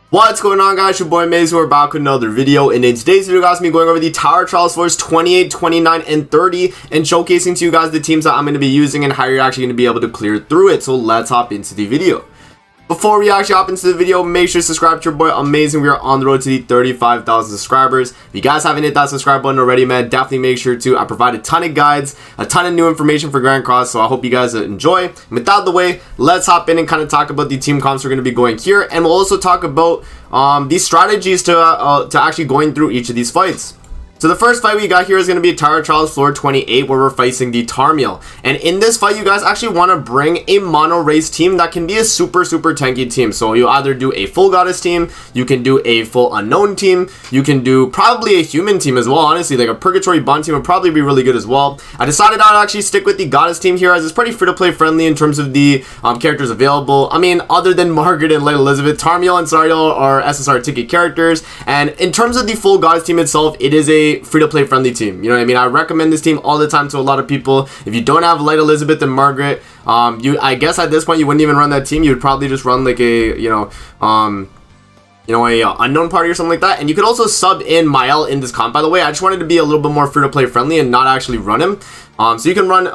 What's going on, guys? Your boy Maze. We're back with another video, and in today's video, guys, me going over the Tower Trials Floors 28, 29, and 30 and showcasing to you guys the teams that I'm going to be using and how you're actually going to be able to clear through it. So let's hop into the video. Before we actually hop into the video, make sure to subscribe to your boy Amazing. We are on the road to the 35,000 subscribers. If you guys haven't hit that subscribe button already, man, definitely make sure to. I provide a ton of guides, a ton of new information for Grand Cross, so I hope you guys enjoy. And with that out of the way, let's hop in and kind of talk about the team comps we're going to be going here, and we'll also talk about these strategies to actually going through each of these fights. So the first fight we got here is going to be Tower Trials Floor 28, where we're facing the Tarmiel. And in this fight, you guys actually want to bring a mono race team that can be a super tanky team. So you either do a full goddess team, you can do a full unknown team, you can do probably a human team as well. Honestly, like a purgatory bond team would probably be really good as well. I decided I'd actually stick with the goddess team here, as it's pretty free to play friendly in terms of the characters available. I mean, other than Margaret and Lady Elizabeth, Tarmiel and Sariel are SSR ticket characters. And in terms of the full goddess team itself, it is a free-to-play friendly team. You know what I mean? I recommend this team all the time to a lot of people. If you don't have Light Elizabeth and Margaret, I guess at this point you wouldn't even run that team. You would probably just run like a unknown party or something like that. And you could also sub in Mael in this comp, by the way. I just wanted to be a little bit more free-to-play friendly and not actually run him. So you can run,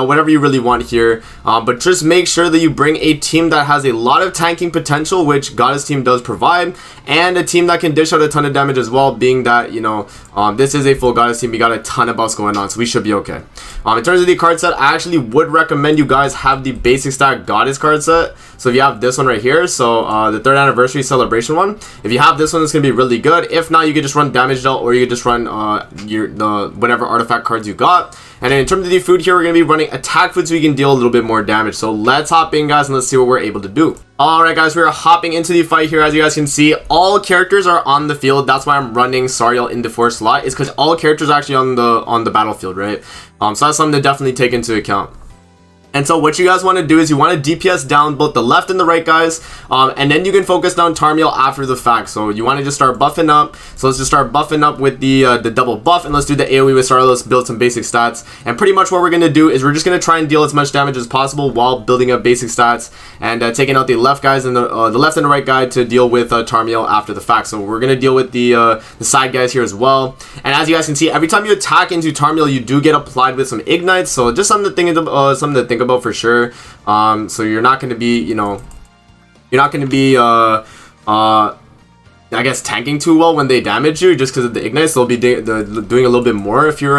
whatever you really want here. But just make sure that you bring a team that has a lot of tanking potential, which Goddess team does provide, and a team that can dish out a ton of damage as well, being that, this is a full Goddess team. We got a ton of buffs going on, so we should be okay. In terms of the card set, I actually would recommend you guys have the basic stack Goddess card set. So if you have this one right here, so the 3rd anniversary celebration one, if you have this one, it's going to be really good. If not, you could just run damage dealt, or you could just run whatever artifact cards you got. And then in terms of the food here, we're going to be running attack food so we can deal a little bit more damage. So let's hop in, guys, and let's see what we're able to do. Alright, guys, we are hopping into the fight here. As you guys can see, all characters are on the field. That's why I'm running Sariel in the 4th slot, is because all characters are actually on the battlefield, right? So that's something to definitely take into account. And so what you guys want to do is you want to DPS down both the left and the right guys, and then you can focus down Tarmiel after the fact. So you want to just start buffing up. So let's just start buffing up with the double buff, and let's do the AoE with Sariel. Let's build some basic stats. And pretty much what we're going to do is we're just going to try and deal as much damage as possible while building up basic stats and taking out the left guys and the left and the right guy to deal with Tarmiel after the fact. So we're going to deal with the side guys here as well. And as you guys can see, every time you attack into Tarmiel, you do get applied with some ignites. So just something to think about for sure. So you're not going to be, I guess, tanking too well when they damage you, just because of the ignites. They'll be doing a little bit more if you're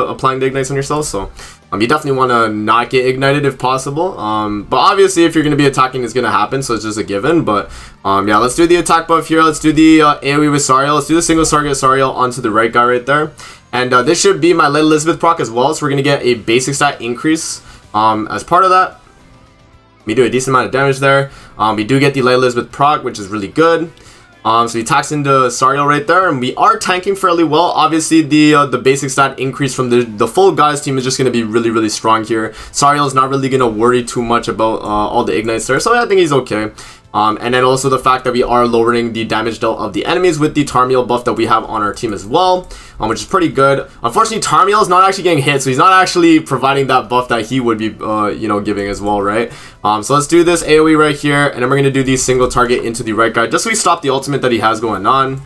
applying the ignites on yourself. So you definitely want to not get ignited if possible. But obviously, if you're going to be attacking, it's going to happen, so it's just a given. But yeah, let's do the attack buff here. Let's do the AoE with Sariel. Let's do the single target Sariel onto the right guy right there. And this should be my Lady Elizabeth proc as well. So we're going to get a basic stat increase as part of that. We do a decent amount of damage there. We do get the Lady Elizabeth proc, which is really good. So he attacks into Sariel right there, and we are tanking fairly well. Obviously, the basic stat increase from the full Goddess team is just going to be really strong here. Sariel is not really going to worry too much about all the ignites there, so I think he's okay. And then also the fact that we are lowering the damage dealt of the enemies with the Tarmiel buff that we have on our team as well, which is pretty good. Unfortunately, Tarmiel is not actually getting hit, so he's not actually providing that buff that he would be, giving as well, right? So let's do this AoE right here, and then we're going to do the single target into the right guy, just so we stop the ultimate that he has going on.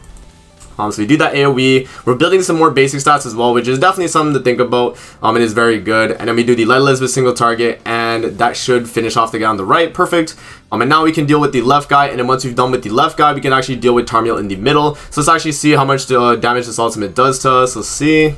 So we do that AoE. We're building some more basic stats as well, which is definitely something to think about. It is very good. And then we do the Light Elizabeth single target, and that should finish off the guy on the right. Perfect. And now we can deal with the left guy, and then once we've done with the left guy, we can actually deal with Tarmiel in the middle. So let's actually see how much damage this ultimate does to us. Let's see.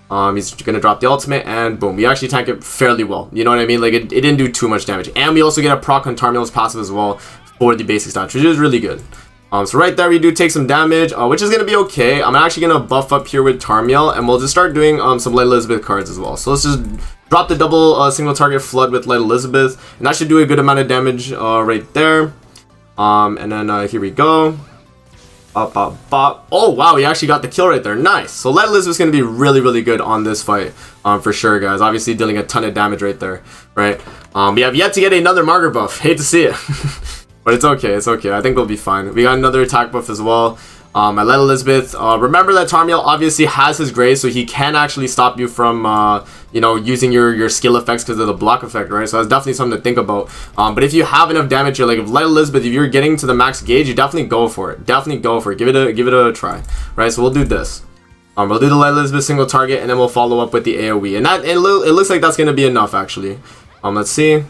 He's gonna drop the ultimate, and boom, we actually tank it fairly well. You know what I mean? Like it didn't do too much damage. And we also get a proc on Tarmiel's passive as well for the basic stats, which is really good. So right there we do take some damage, which is going to be okay. I'm actually going to buff up here with Tarmiel, and we'll just start doing some Lady Elizabeth cards as well. So let's just drop the double single target flood with Lady Elizabeth, and that should do a good amount of damage right there. And then here we go. Bop, bop, bop. Oh wow, we actually got the kill right there. Nice. So Lady Elizabeth's going to be really good on this fight for sure, guys. Obviously dealing a ton of damage right there, right? We have yet to get another Margaret buff. Hate to see it. But it's okay, it's okay. I think we'll be fine. We got another attack buff as well. My Light Elizabeth, remember that Tarmiel obviously has his Grace, so he can actually stop you from, you know, using your skill effects because of the block effect, right? So that's definitely something to think about. But if you have enough damage here, like if Light Elizabeth, if you're getting to the max gauge, you definitely go for it. Definitely go for it. Give it a try, right? So we'll do this. We'll do the Light Elizabeth single target, and then we'll follow up with the AoE. And that it looks like that's going to be enough, actually. Let's see.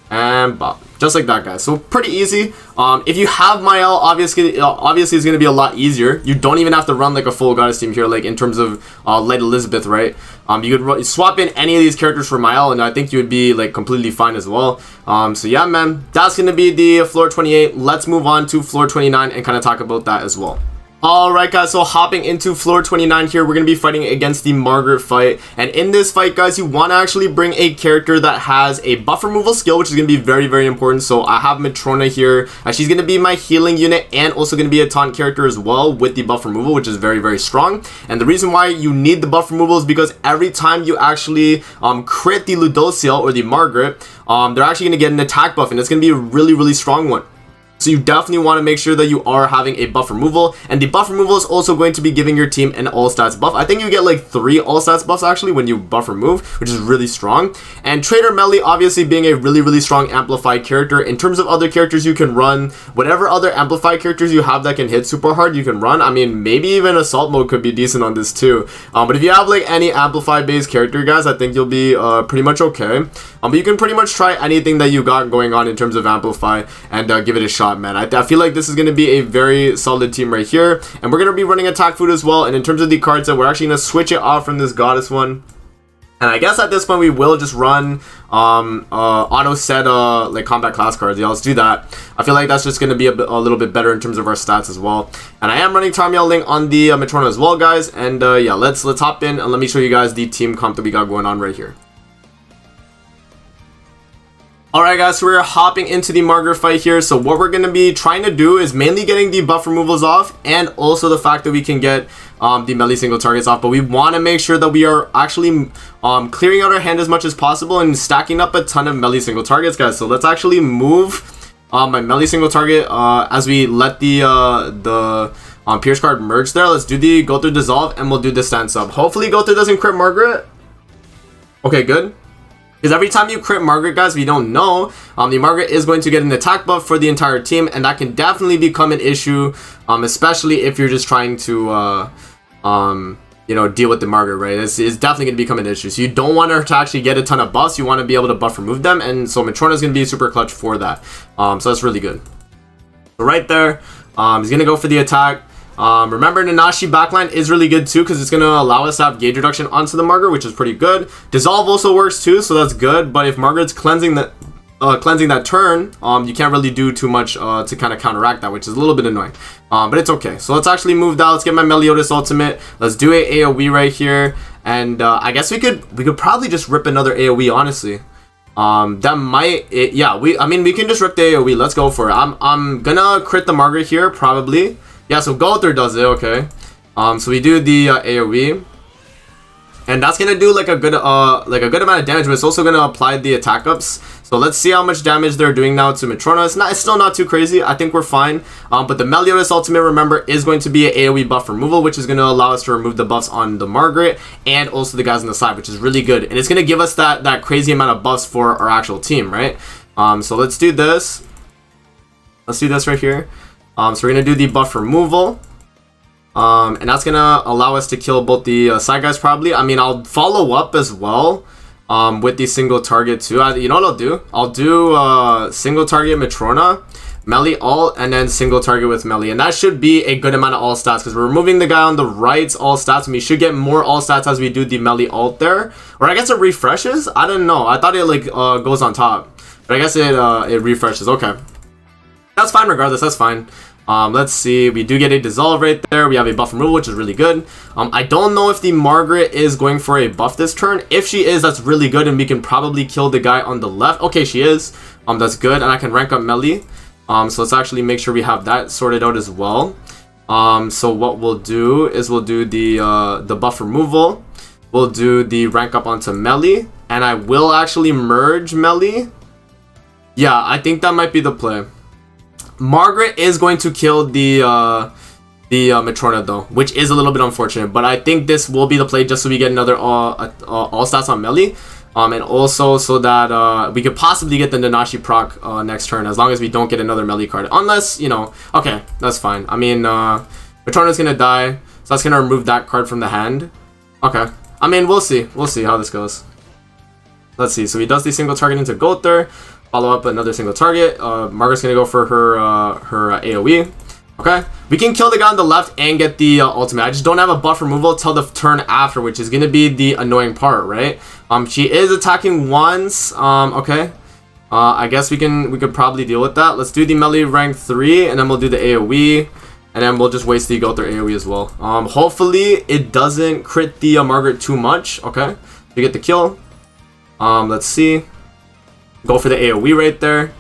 And bop. Just like that, guys. So pretty easy. If you have Mael, obviously it's going to be a lot easier. You don't even have to run like a full goddess team here, like in terms of Light Elizabeth, right? You could swap in any of these characters for Mael, and I think you would be like completely fine as well. So yeah, man, that's going to be the floor 28. Let's move on to floor 29 and kind of talk about that as well. Alright guys, so hopping into floor 29 here, we're going to be fighting against the Margaret fight. And in this fight, guys, you want to actually bring a character that has a buff removal skill, which is going to be very, very important. So I have Matrona here. She's going to be my healing unit and also going to be a taunt character as well with the buff removal, which is very, very strong. And the reason why you need the buff removal is because every time you actually crit the Ludociel or the Margaret, they're actually going to get an attack buff, and it's going to be a really, really strong one. So you definitely want to make sure that you are having a buff removal, and the buff removal is also going to be giving your team an all stats buff. I think you get like 3 all stats buffs actually when you buff remove, which is really strong. And Trader Melly obviously being a really, really strong amplified character. In terms of other characters you can run, whatever other amplified characters you have that can hit super hard, you can run. I mean, maybe even assault mode could be decent on this too. But if you have like any amplified based character, guys, I think you'll be pretty much okay. But you can pretty much try anything that you got going on in terms of amplify and give it a shot, man. I feel like this is going to be a very solid team right here, and we're going to be running attack food as well. And in terms of the cards, that we're actually going to switch it off from this goddess one, and I guess at this point we will just run auto set like combat class cards. Yeah, let's do that. I feel like that's just going to be a little bit better in terms of our stats as well. And I am running Tarmiel Link on the Matrona as well, guys. And yeah, let's hop in and let me show you guys the team comp that we got going on right here. Alright guys, so we're hopping into the Margaret fight here. So what we're going to be trying to do is mainly getting the buff removals off, and also the fact that we can get the melee single targets off. But we want to make sure that we are actually clearing out our hand as much as possible and stacking up a ton of melee single targets, guys. So let's actually move my melee single target as we let the Pierce card merge there. Let's do the go through dissolve, and we'll do the stand sub. Hopefully go through doesn't crit Margaret. Okay, good. Because every time you crit Margaret, guys, we don't know, the Margaret is going to get an attack buff for the entire team, and that can definitely become an issue, especially if you're just trying to, you know, deal with the Margaret, right? It's definitely going to become an issue. So you don't want her to actually get a ton of buffs. You want to be able to buff remove them, and so Matrona is going to be super clutch for that. So that's really good. So right there, he's going to go for the attack. Remember, Nanashi backline is really good too, because it's going to allow us to have gauge reduction onto the Margaret, which is pretty good. Dissolve also works too, so that's good. But if Margaret's cleansing that turn, you can't really do too much to kind of counteract that, which is a little bit annoying. But it's okay. So let's actually move that. Let's get my Meliodas ultimate. Let's do a AoE right here, and I guess we could probably just rip another AoE, honestly. That might yeah, I mean we can just rip the AoE. Let's go for it. I'm gonna crit the Margaret here probably. Yeah, so Gulther does it, okay. So we do the AoE, and that's gonna do like a good amount of damage, but it's also gonna apply the attack ups. So let's see how much damage they're doing now to Matrona. It's still not too crazy. I think we're fine. But the Meliodas ultimate, remember, is going to be an AoE buff removal, which is gonna allow us to remove the buffs on the Margaret and also the guys on the side, which is really good. And it's gonna give us that crazy amount of buffs for our actual team, right? So let's do this. Let's do this right here. So we're going to do the buff removal, and that's going to allow us to kill both the side guys probably. I mean, I'll follow up as well with the single target too. You know what I'll do? I'll do single target Matrona, melee alt, and then single target with melee. And that should be a good amount of all stats, because we're removing the guy on the right's all stats, and we should get more all stats as we do the melee alt there. Or I guess it refreshes? I don't know. I thought it like goes on top, but I guess it refreshes. Okay. That's fine regardless, that's fine. Let's see, we do get a dissolve right there. We have a buff removal, which is really good. I don't know if the Margaret is going for a buff this turn. If she is, that's really good, and we can probably kill the guy on the left. Okay, she is. That's good, and I can rank up melee. So let's actually make sure we have that sorted out as well. So what we'll do is we'll do the buff removal. We'll do the rank up onto melee, and I will actually merge melee. Yeah, I think that might be the play. Margaret is going to kill the the Matrona though, which is a little bit unfortunate. But I think this will be the play just so we get another all stats on melee. And also so that we could possibly get the Nanashi proc next turn, as long as we don't get another melee card. Unless, you know, okay, that's fine. I mean, Matrona's gonna die, so that's gonna remove that card from the hand. Okay, I mean, we'll see how this goes. Let's see. So he does the single target into Gother, follow up another single target. Margaret's gonna go for her AoE. Okay, we can kill the guy on the left and get the ultimate. I just don't have a buff removal till the turn after, which is gonna be the annoying part, right? She is attacking once. Okay, I guess we could probably deal with that. Let's do the melee rank 3, and then we'll do the AoE, and then we'll just waste the Gother AoE as well. Hopefully it doesn't crit the Margaret too much. Okay, we get the kill. Let's see. Go for the AoE right there.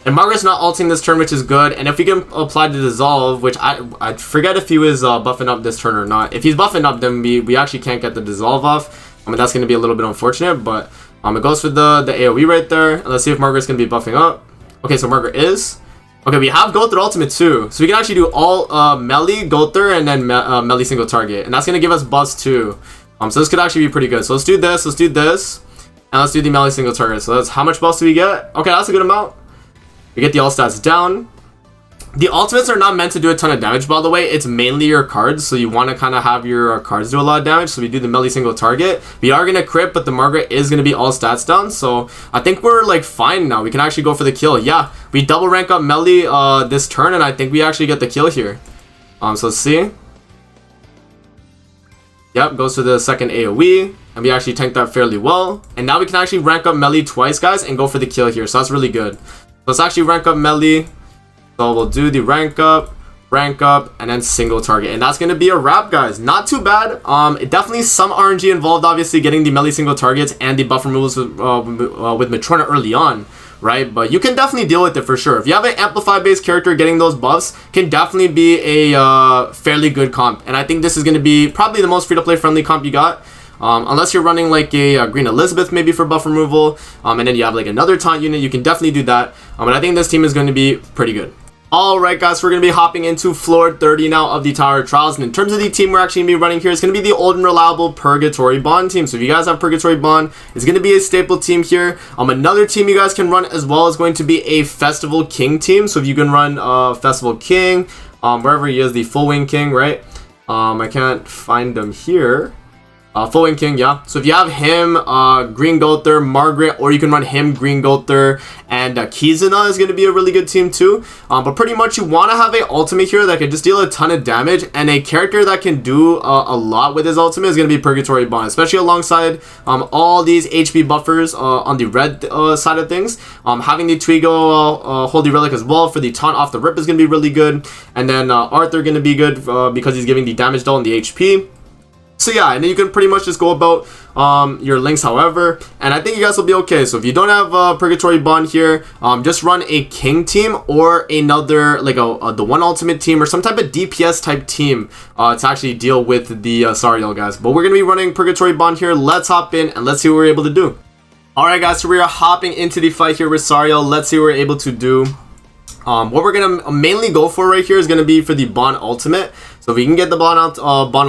And Margaret's not ulting this turn, which is good. And if we can apply the Dissolve, which I forget if he was buffing up this turn or not. If he's buffing up, then we actually can't get the Dissolve off. I mean, that's going to be a little bit unfortunate. But it goes for the AoE right there. And let's see if Margaret's going to be buffing up. Okay, so Margaret is. Okay, we have Gother ultimate too. So we can actually do all melee, Gother, and then melee single target. And that's going to give us buffs too. So this could actually be pretty good. So let's do this. Let's do this. And let's do the melee single target. So that's how much buffs do we get? Okay, that's a good amount. We get the all stats down. The ultimates are not meant to do a ton of damage, by the way. It's mainly your cards, so you want to kind of have your cards do a lot of damage. So we do the melee single target. We are going to crit, but the Margaret is going to be all stats down. So I think we're like fine now. We can actually go for the kill. Yeah, we double rank up melee this turn, and I think we actually get the kill here. So let's see. Yep, goes to the second AoE, and we actually tanked that fairly well. And now we can actually rank up melee twice, guys, and go for the kill here. So that's really good. Let's actually rank up melee. So we'll do the rank up, and then single target. And that's going to be a wrap, guys. Not too bad. Definitely some RNG involved, obviously, getting the melee single targets and the buff removals with Matrona early on, right? But you can definitely deal with it for sure. If you have an Amplify-based character, getting those buffs can definitely be a fairly good comp. And I think this is going to be probably the most free-to-play friendly comp you got. Unless you're running like a Green Elizabeth maybe for buff removal, and then you have like another taunt unit, you can definitely do that. And I think this team is going to be pretty good. Alright guys, we're going to be hopping into floor 30 now of the Tower of Trials. And in terms of the team we're actually going to be running here, it's going to be the old and reliable Purgatory Bond team. So if you guys have Purgatory Bond, it's going to be a staple team here. Another team you guys can run as well is going to be a Festival King team. So if you can run Festival King, wherever he is, the Full Wing King, right? I can't find him here. Full Wing King, yeah. So if you have him, Green Gother, Margaret, or you can run him, Green Gother, and Kizuna is going to be a really good team too. But pretty much you want to have a ultimate here that can just deal a ton of damage, and a character that can do a lot with his ultimate is going to be Purgatory Bond, especially alongside all these HP buffers on the red side of things. Having the Twigo Holy Relic as well for the taunt off the rip is going to be really good. And then Arthur going to be good because he's giving the damage dull and the HP. So yeah, and then you can pretty much just go about your links however, and I think you guys will be okay. So if you don't have Purgatory Bond here, just run a King team or another, like the one ultimate team or some type of DPS type team to actually deal with the Sariel guys. But we're going to be running Purgatory Bond here. Let's hop in and let's see what we're able to do. Alright guys, so we are hopping into the fight here with Sariel. Let's see what we're able to do. What we're going to mainly go for right here is going to be for the Bond Ultimate. So if we can get the Bond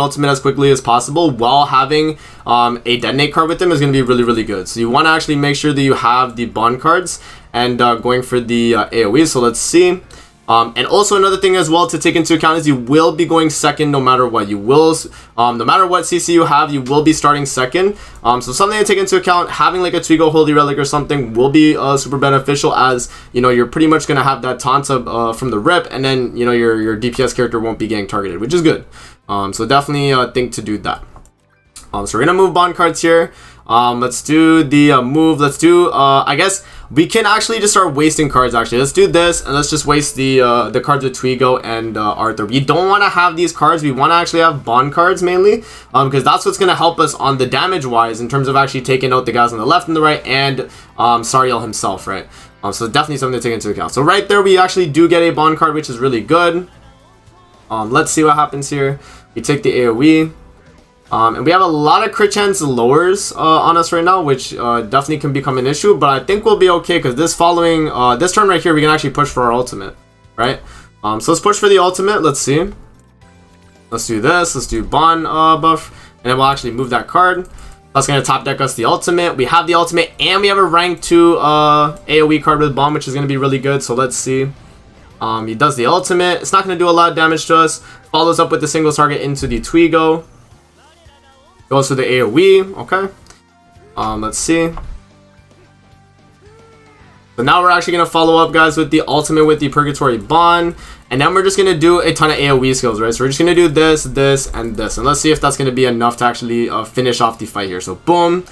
Ultimate as quickly as possible while having a Detonate card with them is going to be really, really good. So you want to actually make sure that you have the Bond cards and going for the AoE. So let's see. And also another thing as well to take into account is you will be going second no matter what. You will, no matter what CC you have, you will be starting second. So something to take into account, having like a Twigo Holy Relic or something will be super beneficial, as you know you're pretty much gonna have that taunt from the rip, and then you know your DPS character won't be getting targeted, which is good. So definitely think to do that. So we're gonna move Bond cards here. Let's do the move. Let's do I guess we can actually just start wasting cards. Actually, let's do this and let's just waste the cards with Twigo and Arthur. We don't want to have these cards. We want to actually have Bond cards mainly, because that's what's going to help us on the damage wise in terms of actually taking out the guys on the left and the right, and Sariel himself, right? So definitely something to take into account. So right there we actually do get a Bond card, which is really good. Let's see what happens here. We take the AoE. And we have a lot of crit chance lowers on us right now, which definitely can become an issue, but I think we'll be okay because this this turn right here we can actually push for our ultimate, right? So let's push for the ultimate. Let's see. Let's do this. Let's do bond buff. And then we'll actually move that card. That's going to top deck us the ultimate. We have the ultimate, and we have a rank 2 AoE card with bomb, which is going to be really good. So let's see. He does the ultimate. It's not going to do a lot of damage to us. Follows up with the single target into the Twigo. Goes for the AoE. Okay. Let's see. So now we're actually going to follow up, guys, with the ultimate with the Purgatory Bond. And then we're just going to do a ton of AoE skills, right? So we're just going to do this, this, and this. And let's see if that's going to be enough to actually finish off the fight here. So boom.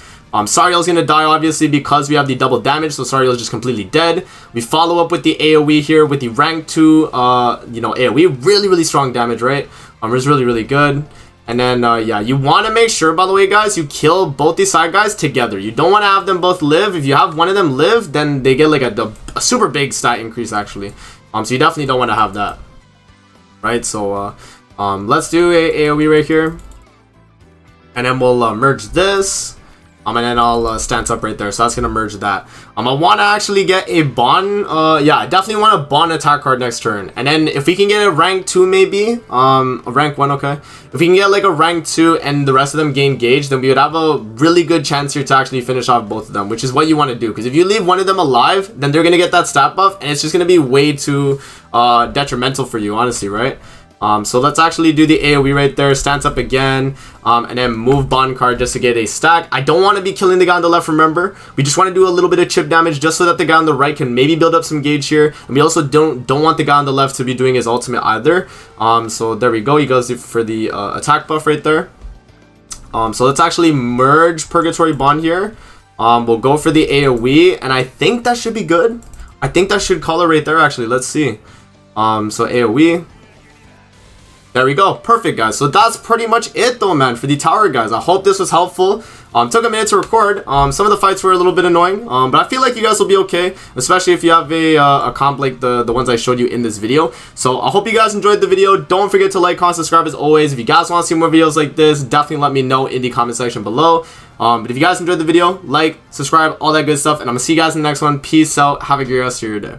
Sariel's going to die, obviously, because we have the double damage. So Sariel's just completely dead. We follow up with the AoE here with the rank 2, you know, AoE. Really, really strong damage, right? It's really, really good. And then, yeah, you want to make sure, by the way, guys, you kill both these side guys together. You don't want to have them both live. If you have one of them live, then they get like a super big stat increase, actually. So you definitely don't want to have that, right? So, let's do a AoE right here. And then we'll merge this. And then I'll stance up right there. So that's going to merge that. I want to actually get a bond. Yeah, I definitely want a bond attack card next turn. And then if we can get a rank 2 maybe. A rank 1, okay. If we can get like a rank 2 and the rest of them gain gauge, then we would have a really good chance here to actually finish off both of them. Which is what you want to do. Because if you leave one of them alive, then they're going to get that stat buff. And it's just going to be way too detrimental for you, honestly, right? So let's actually do the AoE right there, stance up again, and then move bond card just to get a stack. I don't want to be killing the guy on the left, remember. We just want to do a little bit of chip damage just so that the guy on the right can maybe build up some gauge here. And we also don't want the guy on the left to be doing his ultimate either. So there we go, he goes for the attack buff right there. So let's actually merge Purgatory Bond here. We'll go for the AoE, and I think that should be good. I think that should call it right there, actually. Let's see. So AoE. There we go. Perfect, guys. So that's pretty much it, though, man, for the tower, guys. I hope this was helpful. Took a minute to record. Some of the fights were a little bit annoying, but I feel like you guys will be okay, especially if you have a comp like the ones I showed you in this video. So I hope you guys enjoyed the video. Don't forget to like, comment, subscribe as always. If you guys want to see more videos like this, definitely let me know in the comment section below. But if you guys enjoyed the video, like, subscribe, all that good stuff, and I'm going to see you guys in the next one. Peace out. Have a great rest of your day.